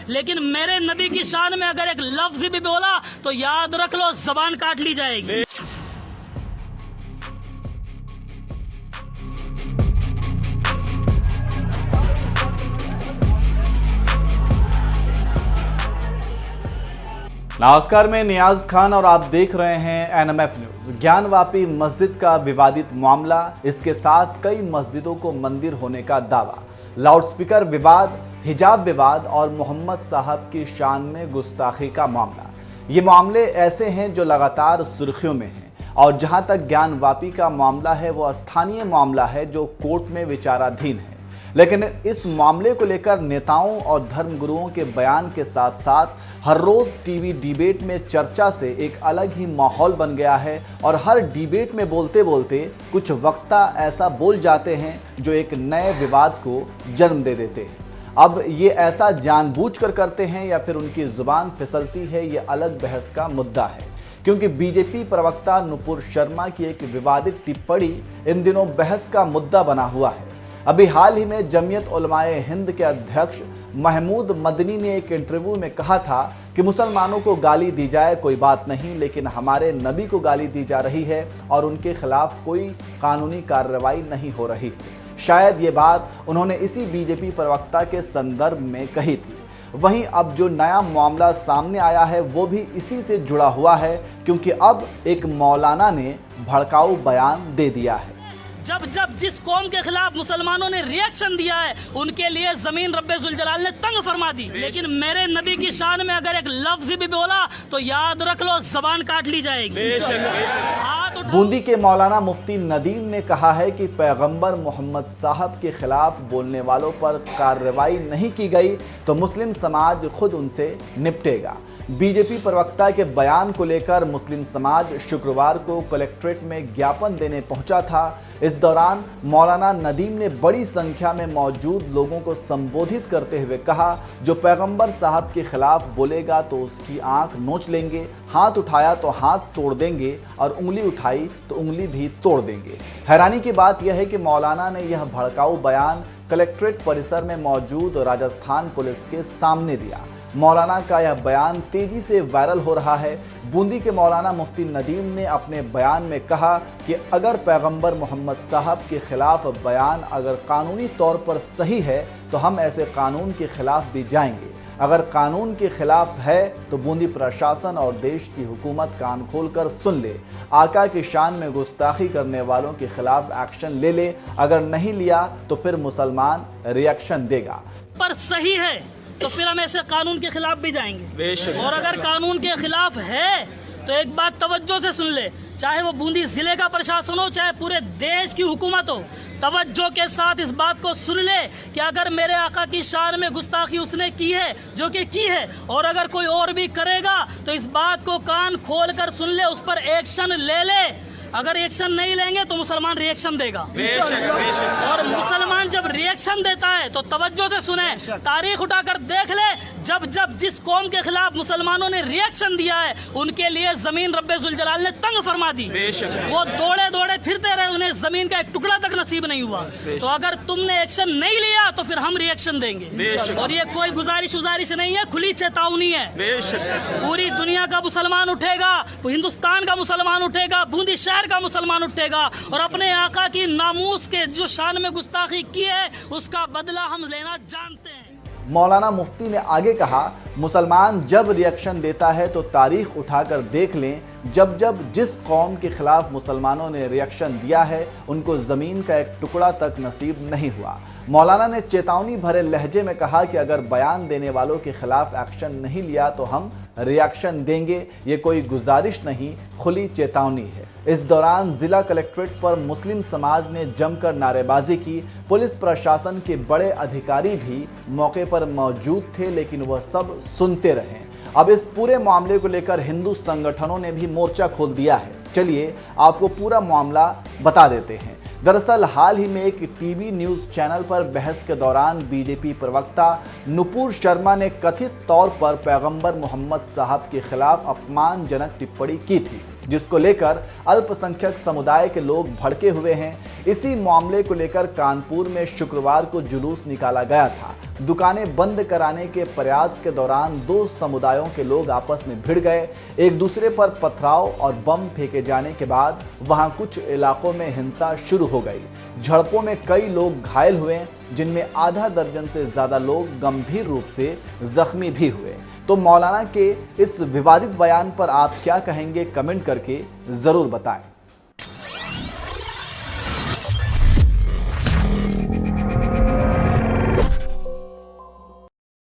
लेकिन मेरे नबी की शान में अगर एक लफ्ज भी बोला तो याद रख लो जबान काट ली जाएगी। नमस्कार, मैं नियाज खान और आप देख रहे हैं एनएमएफ न्यूज। ज्ञानवापी मस्जिद का विवादित मामला, इसके साथ कई मस्जिदों को मंदिर होने का दावा, लाउडस्पीकर विवाद, हिजाब विवाद और मोहम्मद साहब की शान में गुस्ताखी का मामला। ये मामले ऐसे हैं जो लगातार सुर्खियों में हैं और जहां तक ज्ञानवापी का मामला है वो स्थानीय मामला है जो कोर्ट में विचाराधीन है। लेकिन इस मामले को लेकर नेताओं और धर्मगुरुओं के बयान के साथ साथ हर रोज टीवी डिबेट में चर्चा से एक अलग ही माहौल बन गया है और हर डिबेट में बोलते बोलते कुछ वक्ता ऐसा बोल जाते हैं जो एक नए विवाद को जन्म दे देते हैं। अब ये ऐसा जानबूझकर करते हैं या फिर उनकी जुबान फिसलती है, ये अलग बहस का मुद्दा है, क्योंकि बीजेपी प्रवक्ता नुपुर शर्मा की एक विवादित टिप्पणी इन दिनों बहस का मुद्दा बना हुआ है। अभी हाल ही में जमीयत उलमाए हिंद के अध्यक्ष महमूद मदनी ने एक इंटरव्यू में कहा था कि मुसलमानों को गाली दी जाए कोई बात नहीं, लेकिन हमारे नबी को गाली दी जा रही है और उनके खिलाफ कोई कानूनी कार्रवाई नहीं हो रही। शायद ये बात उन्होंने इसी बीजेपी प्रवक्ता के संदर्भ में कही थी। वहीं अब जो नया मामला सामने आया है वो भी इसी से जुड़ा हुआ है, क्योंकि अब एक मौलाना ने भड़काऊ बयान दे दिया है। जब जब जिस कौम के खिलाफ मुसलमानों ने रिएक्शन दिया है उनके लिए जमीन रब्बे जुल जलाल ने तंग फरमा दी। लेकिन मेरे नबी की शान में अगर एक लफ्ज भी बोला तो याद रख लो जबान काट ली जाएगी। बूंदी के मौलाना मुफ्ती नदीम ने कहा है कि पैगंबर मोहम्मद साहब के खिलाफ बोलने वालों पर कार्रवाई नहीं की गई तो मुस्लिम समाज खुद उनसे निपटेगा। बीजेपी प्रवक्ता के बयान को लेकर मुस्लिम समाज शुक्रवार को कलेक्ट्रेट में ज्ञापन देने पहुंचा था। इस दौरान मौलाना नदीम ने बड़ी संख्या में मौजूद लोगों को संबोधित करते हुए कहा, जो पैगंबर साहब के खिलाफ बोलेगा तो उसकी आंख नोच लेंगे, हाथ उठाया तो हाथ तोड़ देंगे और उंगली उठाई तो उंगली भी तोड़ देंगे। हैरानी की बात यह है कि मौलाना ने यह भड़काऊ बयान कलेक्ट्रेट परिसर में मौजूद राजस्थान पुलिस के सामने दिया। मौलाना का यह बयान तेजी से वायरल हो रहा है। बूंदी के मौलाना मुफ्ती नदीम ने अपने बयान में कहा कि अगर पैगंबर मोहम्मद साहब के खिलाफ बयान अगर कानूनी तौर पर सही है तो हम ऐसे कानून के खिलाफ भी जाएंगे। अगर कानून के खिलाफ है तो बूंदी प्रशासन और देश की हुकूमत कान खोलकर सुन ले, आका की शान में गुस्ताखी करने वालों के खिलाफ एक्शन ले ले। अगर नहीं लिया तो फिर मुसलमान रिएक्शन देगा। पर सही है तो फिर हम ऐसे कानून के खिलाफ भी जाएंगे। और अगर कानून के खिलाफ है तो एक बात तवज्जो से सुन ले, चाहे वो बूंदी जिले का प्रशासन हो चाहे पूरे देश की हुकूमत हो, तवज्जो के साथ इस बात को सुन ले कि अगर मेरे आका की शान में गुस्ताखी उसने की है, जो कि की है, और अगर कोई और भी करेगा तो इस बात को कान खोल कर सुन ले, उस पर एक्शन ले ले। अगर एक्शन नहीं लेंगे तो मुसलमान रिएक्शन देगा। और मुसलमान जब रिएक्शन देता है तो तवज्जो से सुने, तारीख उठाकर देख ले, जब जब जिस कौम के खिलाफ मुसलमानों ने रिएक्शन दिया है उनके लिए जमीन रब्बे जुल जलाल ने तंग फरमा दी। वो दौड़े दौड़े फिरते रहे, उन्हें जमीन का एक टुकड़ा तक नसीब नहीं हुआ। तो अगर तुमने एक्शन नहीं लिया तो फिर हम रिएक्शन देंगे। और ये कोई गुजारिश नहीं है, खुली चेतावनी है। पूरी दुनिया का मुसलमान उठेगा, हिंदुस्तान का मुसलमान उठेगा, बूंदी शहर का मुसलमान उठेगा और अपने आका की नामूस के जो शान में गुस्ताखी की है उसका बदला हम लेना जानते हैं। मौलाना मुफ्ती ने आगे कहा, मुसलमान जब रिएक्शन देता है तो तारीख उठाकर देख लें, जब जब जिस कौम के खिलाफ मुसलमानों ने रिएक्शन दिया है उनको जमीन का एक टुकड़ा तक नसीब नहीं हुआ। मौलाना ने चेतावनी भरे लहजे में कहा कि अगर बयान देने वालों के खिलाफ एक्शन नहीं लिया तो हम रिएक्शन देंगे। ये कोई गुजारिश नहीं, खुली चेतावनी है। इस दौरान जिला कलेक्ट्रेट पर मुस्लिम समाज ने जमकर नारेबाजी की। पुलिस प्रशासन के बड़े अधिकारी भी मौके पर मौजूद थे, लेकिन वह सब सुनते रहे। अब इस पूरे मामले को लेकर हिंदू संगठनों ने भी मोर्चा खोल दिया है। चलिए आपको पूरा मामला बता देते हैं। दरअसल हाल ही में एक टीवी न्यूज़ चैनल पर बहस के दौरान बीजेपी प्रवक्ता नुपुर शर्मा ने कथित तौर पर पैगंबर मोहम्मद साहब के खिलाफ अपमानजनक टिप्पणी की थी, जिसको लेकर अल्पसंख्यक समुदाय के लोग भड़के हुए हैं। इसी मामले को लेकर कानपुर में शुक्रवार को जुलूस निकाला गया था। दुकानें बंद कराने के प्रयास के दौरान दो समुदायों के लोग आपस में भिड़ गए। एक दूसरे पर पथराव और बम फेंके जाने के बाद वहां कुछ इलाकों में हिंसा शुरू हो गई। झड़पों में कई लोग घायल हुए, जिनमें आधा दर्जन से ज्यादा लोग गंभीर रूप से जख्मी भी हुए। तो मौलाना के इस विवादित बयान पर आप क्या कहेंगे, कमेंट करके जरूर बताएं।